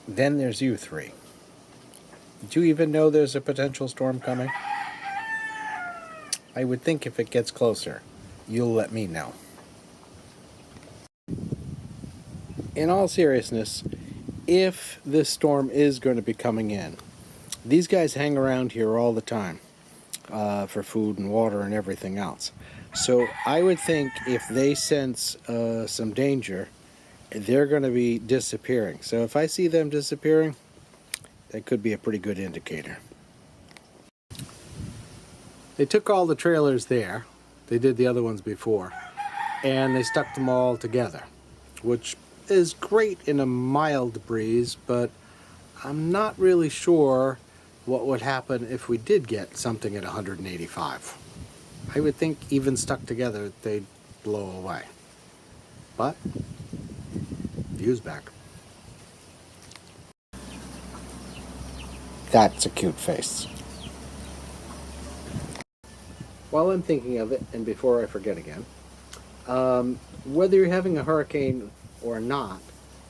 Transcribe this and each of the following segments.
Then there's you three. Did you even know there's a potential storm coming? I would think if it gets closer, you'll let me know. In all seriousness, if this storm is going to be coming in, these guys hang around here all the time for food and water and everything else. So I would think if they sense some danger, they're going to be disappearing. So if I see them disappearing, that could be a pretty good indicator. They took all the trailers there. They did the other ones before. And they stuck them all together, which is great in a mild breeze, but I'm not really sure what would happen if we did get something at 185. I would think even stuck together, they'd blow away. But view's back. That's a cute face. While I'm thinking of it, and before I forget again, whether you're having a hurricane or not,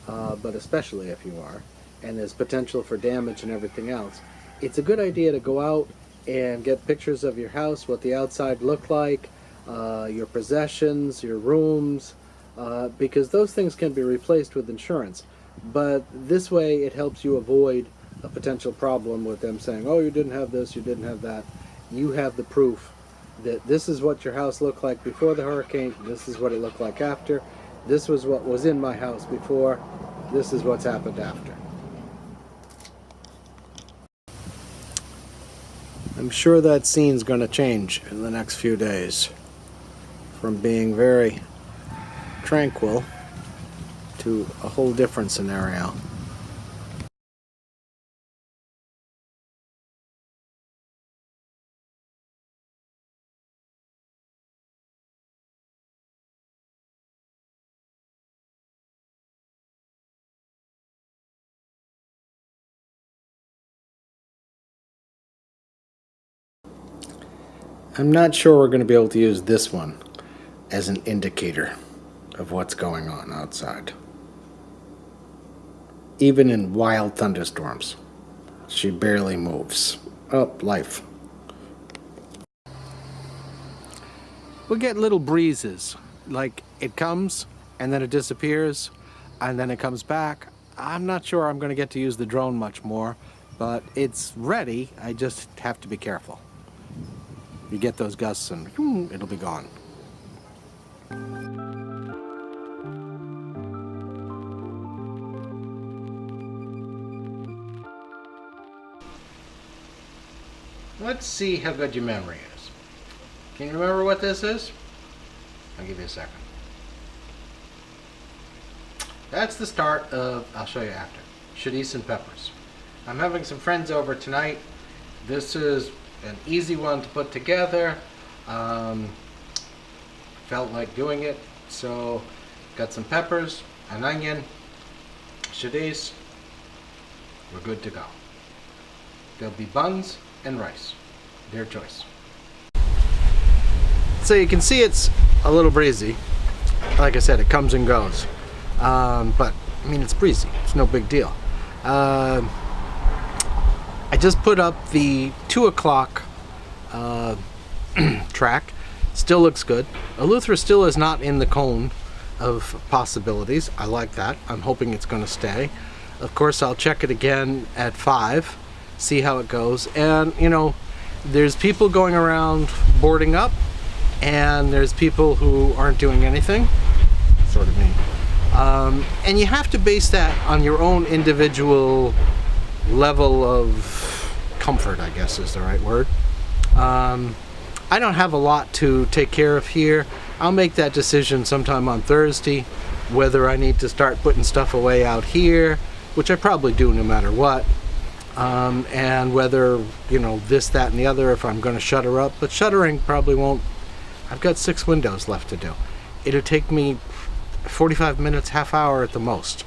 but especially if you are, and there's potential for damage and everything else, it's a good idea to go out and get pictures of your house, what the outside looked like, your possessions, your rooms, because those things can be replaced with insurance. But this way it helps you avoid a potential problem with them saying, oh, you didn't have this, you didn't have that. You have the proof that this is what your house looked like before the hurricane, this is what it looked like after, this was what was in my house before, this is what's happened after. I'm sure that scene's going to change in the next few days from being very tranquil to a whole different scenario. I'm not sure we're going to be able to use this one as an indicator of what's going on outside. Even in wild thunderstorms, she barely moves. Oh, life. We'll get little breezes, like it comes and then it disappears and then it comes back. I'm not sure I'm going to get to use the drone much more, but it's ready. I just have to be careful. You get those gusts and it'll be gone. Let's see how good your memory is. Can you remember what this is? I'll give you a second. That's the start of, I'll show you after, chorizo and peppers. I'm having some friends over tonight. This is an easy one to put together. Felt like doing it, so got some peppers, an onion, chorizo. We're good to go. There'll be buns and rice, their choice. So you can see it's a little breezy. Like I said, it comes and goes, but I mean it's breezy. It's no big deal. I just put up the 2 o'clock track. Still looks good. Eleuthera still is not in the cone of possibilities. I like that. I'm hoping it's going to stay. Of course, I'll check it again at 5, see how it goes. And, you know, there's people going around boarding up, and there's people who aren't doing anything. Sort of me. And you have to base that on your own individual level of comfort, I guess is the right word. I don't have a lot to take care of here. I'll make that decision sometime on Thursday, whether I need to start putting stuff away out here, which I probably do no matter what, and whether, you know, this, that, and the other, if I'm going to shutter up. But shuttering probably won't. I've got 6 windows left to do. It'll take me 45 minutes, half hour at the most.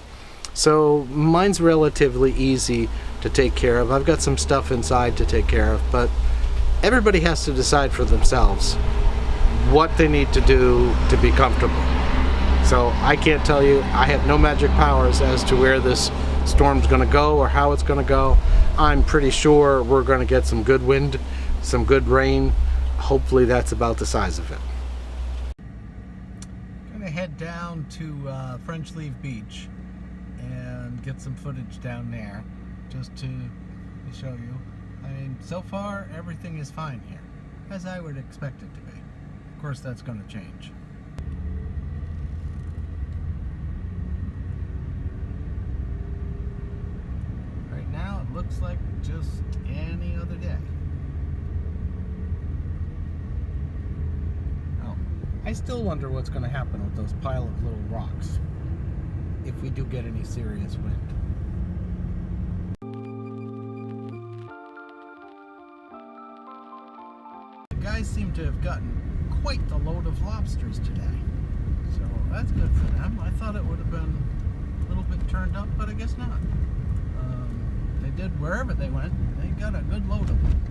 So mine's relatively easy to take care of. I've got some stuff inside to take care of, but everybody has to decide for themselves what they need to do to be comfortable. So I can't tell you, I have no magic powers as to where this storm's going to go or how it's going to go. I'm pretty sure we're going to get some good wind, some good rain. Hopefully that's about the size of it. I'm going to head down to French Leave Beach and get some footage down there just to show you. I mean, so far everything is fine here, as I would expect it to be. Of course, that's going to change. Right now it looks like just any other day. Oh, I still wonder what's going to happen with those pile of little rocks if we do get any serious wind. The guys seem to have gotten quite the load of lobsters today, so that's good for them. I thought it would have been a little bit turned up, but I guess not. They did wherever they went. They got a good load of them.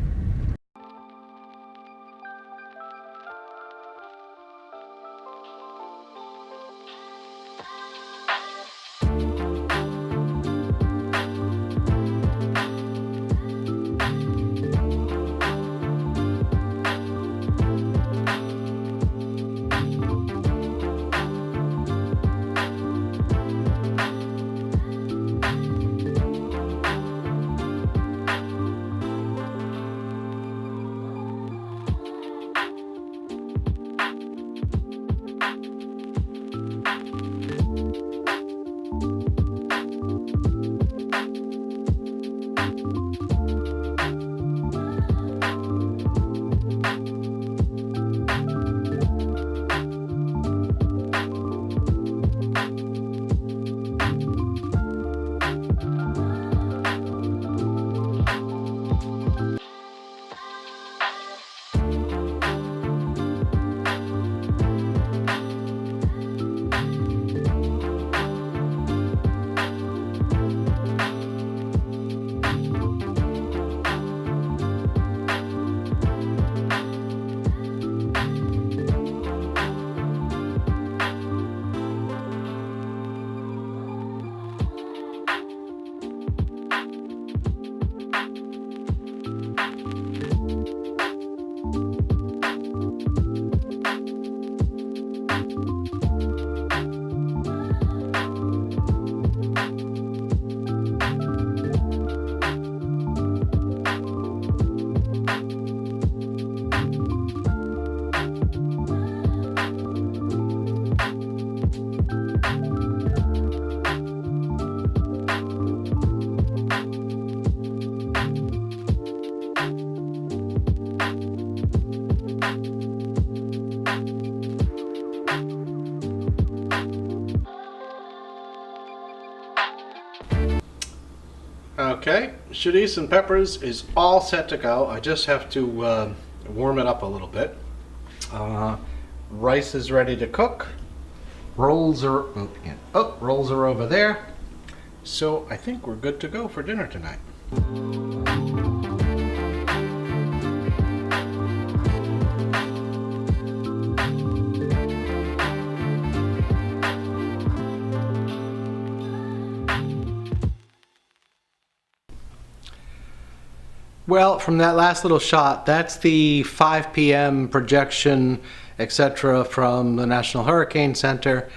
Okay, chorizo and peppers is all set to go. I just have to warm it up a little bit. Rice is ready to cook. Rolls are rolls are over there. So I think we're good to go for dinner tonight. Well, from that last little shot, that's the 5 p.m. projection, etc. from the National Hurricane Center,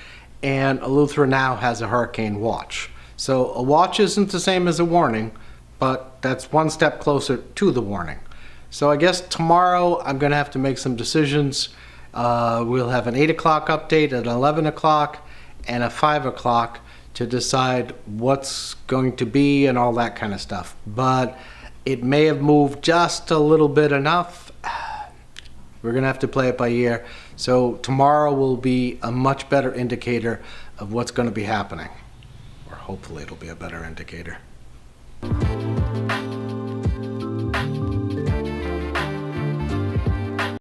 and Eleuthera now has a hurricane watch. So a watch isn't the same as a warning, but that's one step closer to the warning. So I guess tomorrow I'm going to have to make some decisions. We'll have an 8 o'clock update, at 11 o'clock, and a 5 o'clock to decide what's going to be and all that kind of stuff. But It may have moved just a little bit enough. We're gonna have to play it by ear. So tomorrow will be a much better indicator of what's gonna be happening. Or hopefully it'll be a better indicator.